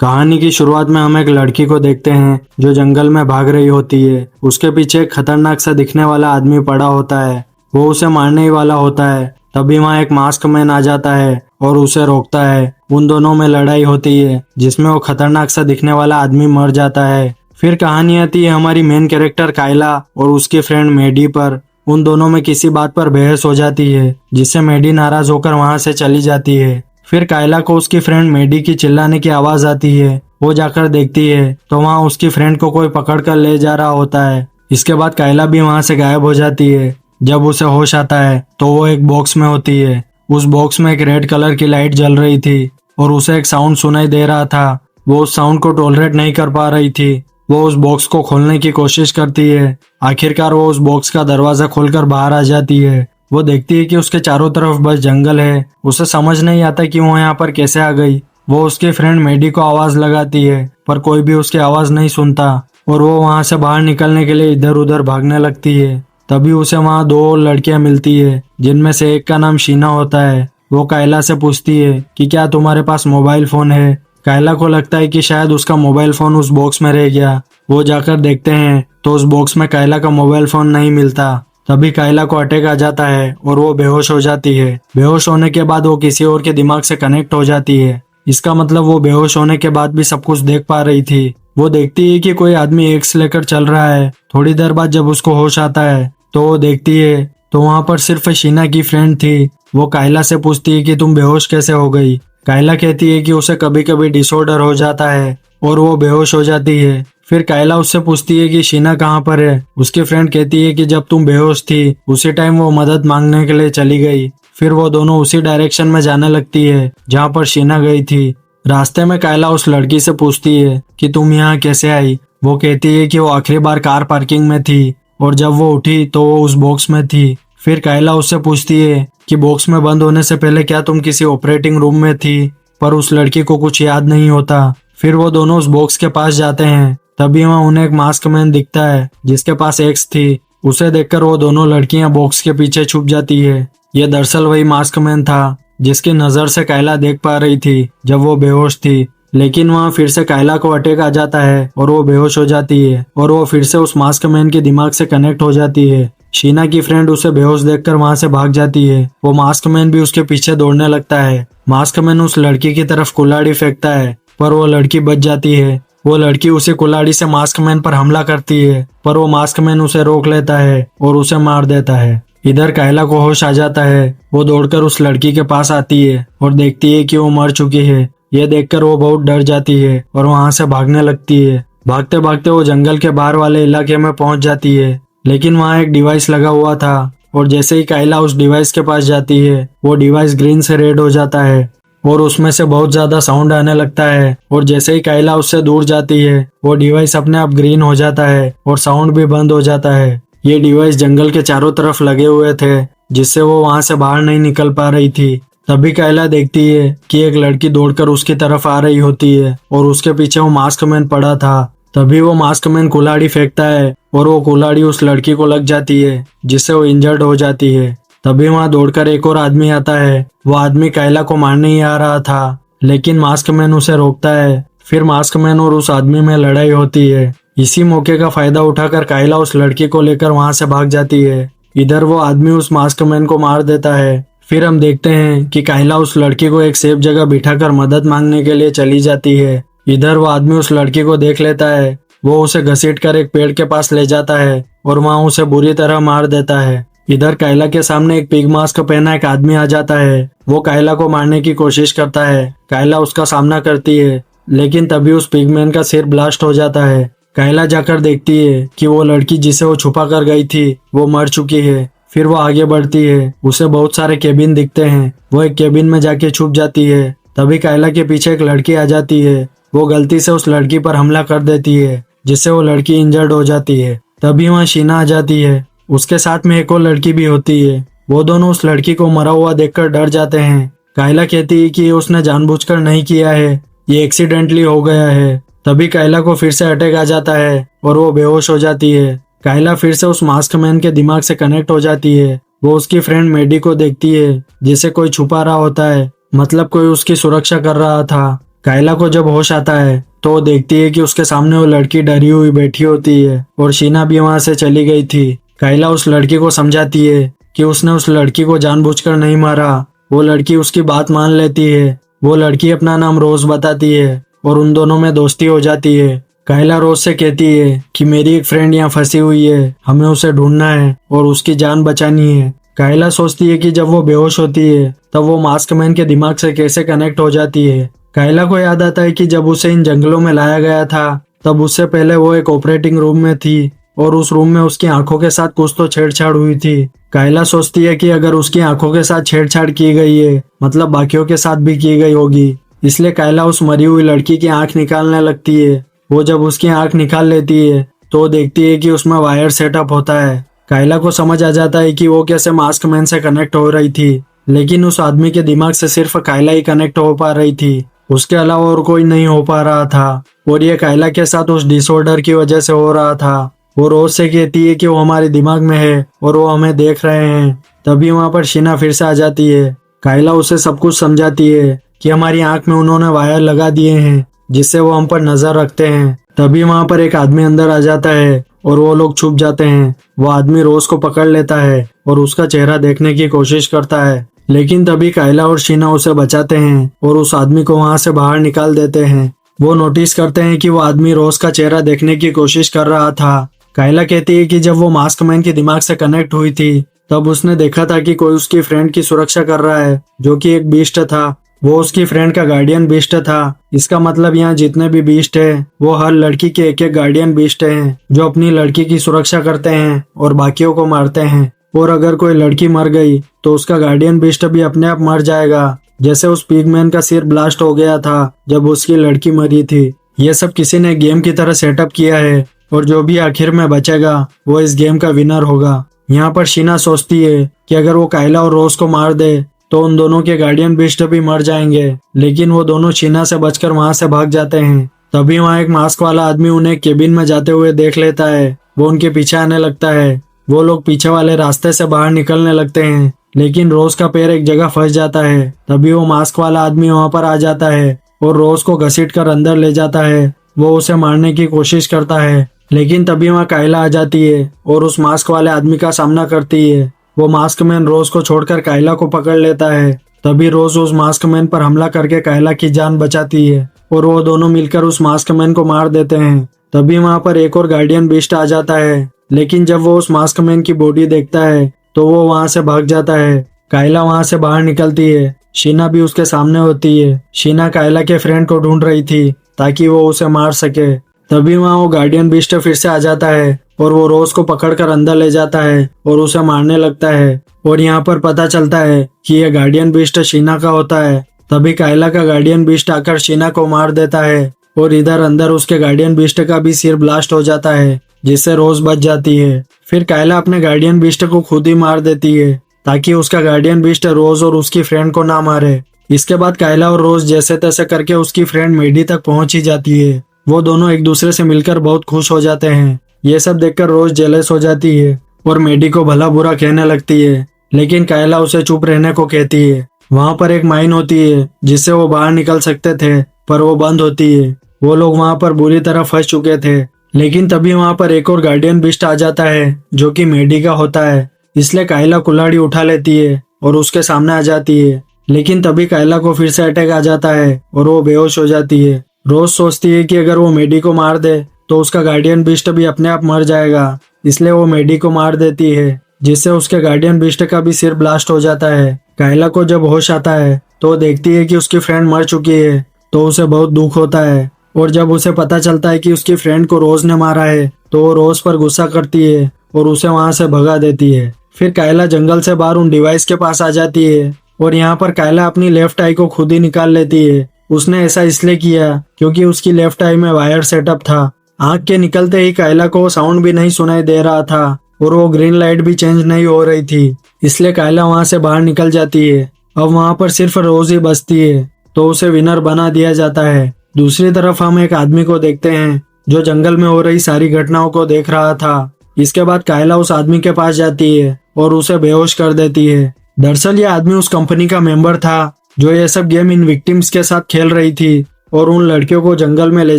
कहानी की शुरुआत में हम एक लड़की को देखते हैं जो जंगल में भाग रही होती है। उसके पीछे एक खतरनाक सा दिखने वाला आदमी पड़ा होता है। वो उसे मारने ही वाला होता है। तभी वहाँ एक मास्क मैन आ जाता है और उसे रोकता है। उन दोनों में लड़ाई होती है जिसमें वो खतरनाक सा दिखने वाला आदमी मर जाता है। फिर कहानी आती है हमारी मेन कैरेक्टर कायला और उसकी फ्रेंड मेडी पर। उन दोनों में किसी बात पर बहस हो जाती है जिससे मेडी नाराज होकर वहां से चली जाती है। फिर कायला को उसकी फ्रेंड मेडी की चिल्लाने की आवाज आती है। वो जाकर देखती है तो वहाँ उसकी फ्रेंड को कोई पकड़ कर ले जा रहा होता है। इसके बाद कायला भी वहां से गायब हो जाती है। जब उसे होश आता है तो वो एक बॉक्स में होती है। उस बॉक्स में एक रेड कलर की लाइट जल रही थी और उसे एक साउंड सुनाई दे रहा था। वो उस साउंड को टॉलरेट नहीं कर पा रही थी। वो उस बॉक्स को खोलने की कोशिश करती है। आखिरकार वो उस बॉक्स का दरवाजा खोलकर बाहर आ जाती है। वो देखती है कि उसके चारों तरफ बस जंगल है। उसे समझ नहीं आता कि वो यहाँ पर कैसे आ गई। वो उसकी फ्रेंड मेडी को आवाज लगाती है पर कोई भी उसकी आवाज नहीं सुनता और वो वहां से बाहर निकलने के लिए इधर उधर भागने लगती है। तभी उसे वहां दो और लड़कियां मिलती है जिनमें से एक का नाम शीना होता है। वो कायला से पूछती है कि क्या तुम्हारे पास मोबाइल फोन है। कायला को लगता है कि शायद उसका मोबाइल फोन उस बॉक्स में रह गया। वो जाकर देखते हैं तो उस बॉक्स में कायला का मोबाइल फोन नहीं मिलता। तभी कायला को अटैक आ जाता है और वो बेहोश हो जाती है। बेहोश होने के बाद वो किसी और के दिमाग से कनेक्ट हो जाती है। इसका मतलब वो बेहोश होने के बाद भी सब कुछ देख पा रही थी। वो देखती है कि कोई आदमी एक्स लेकर चल रहा है। थोड़ी देर बाद जब उसको होश आता है तो वो देखती है तो वहां पर सिर्फ शीना की फ्रेंड थी। वो कायला से पूछती है कि तुम बेहोश कैसे हो गई। कायला कहती है कि उसे कभी कभी डिसऑर्डर हो जाता है और वो बेहोश हो जाती है। फिर कायला उससे पूछती है कि शीना कहाँ पर है। उसकी फ्रेंड कहती है कि जब तुम बेहोश थी उसी टाइम वो मदद मांगने के लिए चली गई। फिर वो दोनों उसी डायरेक्शन में जाने लगती है जहाँ पर शीना गई थी। रास्ते में कायला उस लड़की से पूछती है कि तुम यहाँ कैसे आई। वो कहती है कि वो आखिरी बार कार पार्किंग में थी और जब वो उठी तो वो उस बॉक्स में थी। फिर कायला उससे पूछती है कि बॉक्स में बंद होने से पहले क्या तुम किसी ऑपरेटिंग रूम में थी, पर उस लड़की को कुछ याद नहीं होता। फिर वो दोनों उस बॉक्स के पास जाते हैं। तभी वहाँ उन्हें एक मास्क मैन दिखता है जिसके पास एक्स थी। उसे देखकर वो दोनों लड़कियां बॉक्स के पीछे छुप जाती है। ये दरअसल वही मास्क मैन था जिसकी नजर से कायला देख पा रही थी जब वो बेहोश थी। लेकिन वहाँ फिर से कायला को अटैक आ जाता है और वो बेहोश हो जाती है और वो फिर से उस मास्क मैन के दिमाग से कनेक्ट हो जाती है। शीना की फ्रेंड उसे बेहोश देखकर वहां से भाग जाती है। वो मास्क मैन भी उसके पीछे दौड़ने लगता है। मास्क मैन उस लड़की की तरफ कुल्हाड़ी फेंकता है पर वो लड़की बच जाती है। वो लड़की उसी कुल्हाड़ी से मास्क मैन पर हमला करती है पर वो मास्क मैन उसे रोक लेता है और उसे मार देता है। इधर कायला को होश आ जाता है। वो दौड़कर उस लड़की के पास आती है और देखती है कि वो मर चुकी है। ये देखकर वो बहुत डर जाती है और वहां से भागने लगती है। भागते भागते वो जंगल के बाहर वाले इलाके में पहुंच जाती है। लेकिन वहां एक डिवाइस लगा हुआ था और जैसे ही कायला उस डिवाइस के पास जाती है वो डिवाइस ग्रीन से रेड हो जाता है और उसमें से बहुत ज्यादा साउंड आने लगता है। और जैसे ही कायला उससे दूर जाती है वो डिवाइस अपने आप ग्रीन हो जाता है और साउंड भी बंद हो जाता है। ये डिवाइस जंगल के चारों तरफ लगे हुए थे जिससे वो वहां से बाहर नहीं निकल पा रही थी। तभी कायला देखती है कि एक लड़की दौड़कर उसकी तरफ आ रही होती है और उसके पीछे वो मास्क मैन पड़ा था। तभी वो मास्क मैन कुल्हाड़ी फेंकता है और वो कुल्हाड़ी उस लड़की को लग जाती है जिससे वो इंजर्ड हो जाती है। तभी वहां दौड़कर एक और आदमी आता है। वो आदमी कायला को मारने ही आ रहा था लेकिन मास्क मैन उसे रोकता है। फिर मास्क मैन और उस आदमी में लड़ाई होती है। इसी मौके का फायदा उठाकर कायला उस लड़की को लेकर वहां से भाग जाती है। इधर वो आदमी उस मास्क मैन को मार देता है। फिर हम देखते हैं कि कायला उस लड़की को एक सेफ जगह बिठाकर मदद मांगने के लिए चली जाती है। इधर वो आदमी उस लड़की को देख लेता है। वो उसे घसीटकर एक पेड़ के पास ले जाता है और वहां उसे बुरी तरह मार देता है। इधर कायला के सामने एक पिग मास्क पहना एक आदमी आ जाता है। वो कायला को मारने की कोशिश करता है। कायला उसका सामना करती है लेकिन तभी उस पिगमैन का सिर ब्लास्ट हो जाता है। कायला जाकर देखती है कि वो लड़की जिसे वो छुपा कर गई थी वो मर चुकी है। फिर वो आगे बढ़ती है। उसे बहुत सारे केबिन दिखते हैं। वो एक केबिन में जाके छुप जाती है। तभी कायला के पीछे एक लड़की आ जाती है। वो गलती से उस लड़की पर हमला कर देती है जिससे वो लड़की इंजर्ड हो जाती है। तभी वहाँ शीना आ जाती है। उसके साथ में एक और लड़की भी होती है। वो दोनों उस लड़की को मरा हुआ देखकर डर जाते हैं। कायला कहती है कि उसने जानबूझकर नहीं किया है, ये एक्सीडेंटली हो गया है। तभी कायला को फिर से अटैक आ जाता है और वो बेहोश हो जाती है। कायला फिर से उस मास्क मैन के दिमाग से कनेक्ट हो जाती है। वो उसकी फ्रेंड मेडी को देखती है जिसे कोई छुपा रहा होता है, मतलब कोई उसकी सुरक्षा कर रहा था। कायला को जब होश आता है तो वो देखती है कि उसके सामने वो लड़की डरी हुई बैठी होती है और शीना भी वहां से चली गई थी। कायला उस लड़की को समझाती है कि उसने उस लड़की को जानबूझकर नहीं मारा। वो लड़की उसकी बात मान लेती है। वो लड़की अपना नाम रोज बताती है और उन दोनों में दोस्ती हो जाती है। कायला रोज से कहती है कि मेरी एक फ्रेंड यहाँ फंसी हुई है, हमें उसे ढूंढना है और उसकी जान बचानी है। कायला सोचती है कि जब वो बेहोश होती है तब वो मास्क मैन के दिमाग से कैसे कनेक्ट हो जाती है। कायला को याद आता है कि जब उसे इन जंगलों में लाया गया था तब उससे पहले वो एक ऑपरेटिंग रूम में थी और उस रूम में उसकी आंखों के साथ कुछ तो छेड़छाड़ हुई थी। कायला सोचती है कि अगर उसकी आंखों के साथ छेड़छाड़ की गई है मतलब बाकियों के साथ भी की गई होगी। इसलिए कायला उस मरी हुई लड़की की आंख निकालने लगती है। वो जब उसकी आंख निकाल लेती है तो वो देखती है कि उसमें वायर सेटअप होता है। कायला को समझ आ जाता है कि वो कैसे मास्क मैन से कनेक्ट हो रही थी, लेकिन उस आदमी के दिमाग से सिर्फ कायला ही कनेक्ट हो पा रही थी, उसके अलावा और कोई नहीं हो पा रहा था। और ये कायला के साथ उस डिसऑर्डर की वजह से हो रहा था। वो रोज से कहती है कि वो हमारे दिमाग में है और वो हमें देख रहे हैं। तभी वहां पर शीना फिर से आ जाती है। कायला उसे सब कुछ समझाती है कि हमारी आंख में उन्होंने वायर लगा दिए हैं जिससे वो हम पर नजर रखते हैं। तभी वहां पर एक आदमी अंदर आ जाता है और वो लोग छुप जाते हैं। वो आदमी रोज को पकड़ लेता है और उसका चेहरा देखने की कोशिश करता है, लेकिन तभी कायला और शीना उसे बचाते हैं और उस आदमी को वहां से बाहर निकाल देते हैं। वो नोटिस करते हैं कि वो आदमी रोज का चेहरा देखने की कोशिश कर रहा था। कायला कहती है कि जब वो मास्क मैन के दिमाग से कनेक्ट हुई थी तब उसने देखा था कि कोई उसकी फ्रेंड की सुरक्षा कर रहा है जो कि एक बीस्ट था। वो उसकी फ्रेंड का गार्डियन बीस्ट था। इसका मतलब यहाँ जितने भी बीस्ट है वो हर लड़की के एक एक गार्डियन बीस्ट हैं जो अपनी लड़की की सुरक्षा करते हैं और बाकियों को मारते हैं। और अगर कोई लड़की मर गई तो उसका गार्डियन बीस्ट भी अपने आप मर जाएगा, जैसे उस पिगमैन का सिर ब्लास्ट हो गया था जब उसकी लड़की मरी थी। ये सब किसी ने गेम की तरह सेटअप किया है और जो भी आखिर में बचेगा वो इस गेम का विनर होगा। यहाँ पर शीना सोचती है कि अगर वो कायला और रोज को मार दे तो उन दोनों के गार्डियन बीस्ट भी मर जाएंगे, लेकिन वो दोनों शीना से बचकर वहां से भाग जाते हैं। तभी वहां एक मास्क वाला आदमी उन्हें केबिन में जाते हुए देख लेता है। वो उनके पीछे आने लगता है। वो लोग पीछे वाले रास्ते से बाहर निकलने लगते हैं, लेकिन रोज का पैर एक जगह फंस जाता है। तभी वो मास्क वाला आदमी वहां पर आ जाता है और रोज को घसीट कर अंदर ले जाता है। वो उसे मारने की कोशिश करता है, लेकिन तभी वहां कायला आ जाती है और उस मास्क वाले आदमी का सामना करती है। वो मास्क मैन रोज को छोड़कर कायला को पकड़ लेता है। तभी रोज उस मास्क मैन पर हमला करके कायला की जान बचाती है और वो दोनों मिलकर उस मास्क मैन को मार देते हैं। तभी वहां पर एक और गार्डियन बीस्ट आ जाता है, लेकिन जब वो उस मास्क मैन की बॉडी देखता है तो वो वहां से भाग जाता है। कायला वहां से बाहर निकलती है। शीना भी उसके सामने होती है। शीना कायला के फ्रेंड को ढूंढ रही थी ताकि वो उसे मार सके। तभी वहां वो गार्डियन बीस्ट फिर से आ जाता है और वो रोज को पकड़कर अंदर ले जाता है और उसे मारने लगता है। और यहाँ पर पता चलता है कि ये गार्डियन बीस्ट शीना का होता है। तभी कायला का गार्डियन बीस्ट आकर शीना को मार देता है और इधर अंदर उसके गार्डियन बीस्ट का भी सिर ब्लास्ट हो जाता है, जिससे रोज बच जाती है। फिर कायला अपने गार्डियन बीस्ट को खुद ही मार देती है ताकि उसका गार्डियन बीस्ट रोज और उसकी फ्रेंड को ना मारे। इसके बाद कायला और रोज जैसे तैसे करके उसकी फ्रेंड मेडी तक पहुंच ही जाती है। वो दोनों एक दूसरे से मिलकर बहुत खुश हो जाते हैं। ये सब देखकर रोज जेलस हो जाती है और मेडी को भला बुरा कहने लगती है, लेकिन कायला उसे चुप रहने को कहती है। वहां पर एक माइन होती है जिससे वो बाहर निकल सकते थे, पर वो बंद होती है। वो लोग वहां पर बुरी तरह फंस चुके थे, लेकिन तभी वहां पर एक और गार्डियन बीस्ट आ जाता है जो कि मेडी का होता है। इसलिए कायला कुल्हाड़ी उठा लेती है और उसके सामने आ जाती है, लेकिन तभी कायला को फिर से अटैक आ जाता है और वो बेहोश हो जाती है। रोज सोचती है कि अगर वो मेडी को मार दे तो उसका गार्डियन बीस्ट भी अपने आप मर जाएगा, इसलिए वो मेडी को मार देती है, जिससे उसके गार्डियन बीस्ट का भी सिर ब्लास्ट हो जाता है। कायला को जब होश आता है तो वो देखती है कि उसकी फ्रेंड मर चुकी है, तो उसे बहुत दुख होता है। और जब उसे पता चलता है कि उसकी फ्रेंड को रोज ने मारा है तो वो रोज पर गुस्सा करती है और उसे वहां से भगा देती है। फिर कायला जंगल से बाहर उन डिवाइस के पास आ जाती है और यहाँ पर कायला अपनी लेफ्ट आई को खुद ही निकाल लेती है। उसने ऐसा इसलिए किया क्योंकि उसकी लेफ्ट आई में वायर सेटअप था। आंख के निकलते ही कायला को साउंड भी नहीं सुनाई दे रहा था और वो ग्रीन लाइट भी चेंज नहीं हो रही थी, इसलिए कायला वहां से बाहर निकल जाती है। अब वहां पर सिर्फ रोज ही बचती है, तो उसे विनर बना दिया जाता है। दूसरी तरफ हम एक आदमी को देखते हैं जो जंगल में हो रही सारी घटनाओं को देख रहा था। इसके बाद कायला उस आदमी के पास जाती है और उसे बेहोश कर देती है। दरअसल ये आदमी उस कंपनी का मेंबर था जो ये सब गेम इन विक्टिम्स के साथ खेल रही थी। और उन लड़कियों को जंगल में ले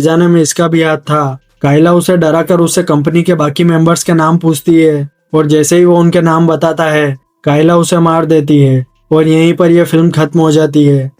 जाने में इसका भी हाथ था। काइला उसे डराकर उससे कंपनी के बाकी मेंबर्स के नाम पूछती है और जैसे ही वो उनके नाम बताता है काइला उसे मार देती है और यहीं पर यह फिल्म खत्म हो जाती है।